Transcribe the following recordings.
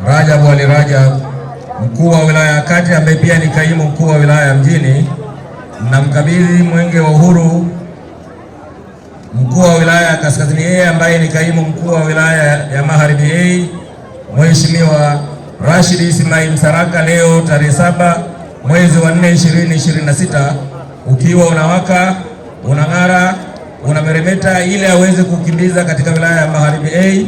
Rajab Ali Rajab, mkuu wa wilaya ya Kati ambaye pia ni kaimu mkuu wa wilaya ya Mjini, na mkabidhi mwenge wa uhuru mkuu wa wilaya ya Kaskazini A ambaye ni kaimu mkuu wa wilaya ya Magharibi A, Mheshimiwa Rashid Ismail Msaraka, leo tarehe 7 mwezi wa 4 2026, ukiwa unawaka, unang'ara, unameremeta ili aweze kukimbiza katika wilaya ya Magharibi A.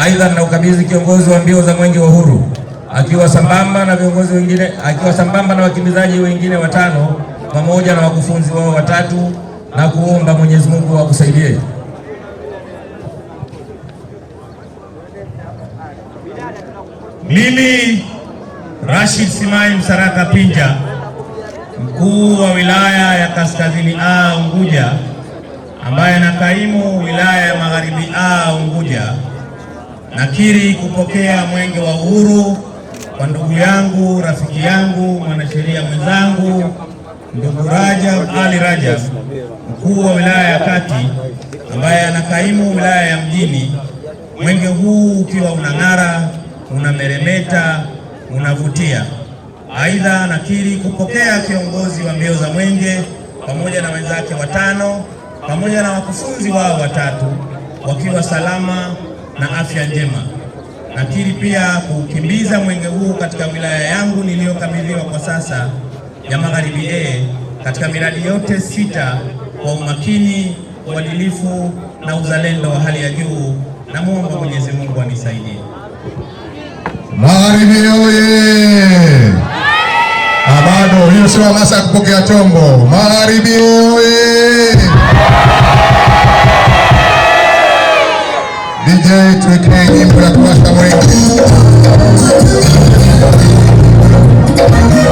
Aidha, na ukabidhi kiongozi wa mbio za mwenge wa uhuru akiwa sambamba na viongozi wengine, akiwa sambamba na wakimbizaji wengine 5 pamoja na wakufunzi wao 3, na kuomba Mwenyezi Mungu akusaidie. Mimi Rashid Ismail Msaraka Pinja, mkuu wa wilaya ya Kaskazini A Unguja, ambaye na kaimu wilaya ya Magharibi A Unguja, nakiri kupokea mwenge wa uhuru kwa ndugu yangu, rafiki yangu, mwanasheria mwenzangu, ndugu Rajab Ali Rajab, mkuu wa wilaya ya Kati ambaye anakaimu wilaya ya Mjini. Mwenge huu ukiwa unang'ara, unameremeta, unavutia. Aidha, nakiri kupokea kiongozi wa mbio za mwenge pamoja na wenzake 5 pamoja na wakufunzi wao 3 wakiwa salama na afya njema. Nakiri pia kukimbiza mwenge huu katika wilaya yangu niliyokabidhiwa kwa sasa ya Magharibi A katika miradi yote 6 kwa umakini, uadilifu na uzalendo wa hali ya juu, na muomba Mwenyezi Mungu anisaidie. Magharibi oye! Bado hiyo sio hamasa ya kupokea chombo. Magharibi oye! DJ tuwekee nyimbo ya kuwasha mwenge. Tanzania,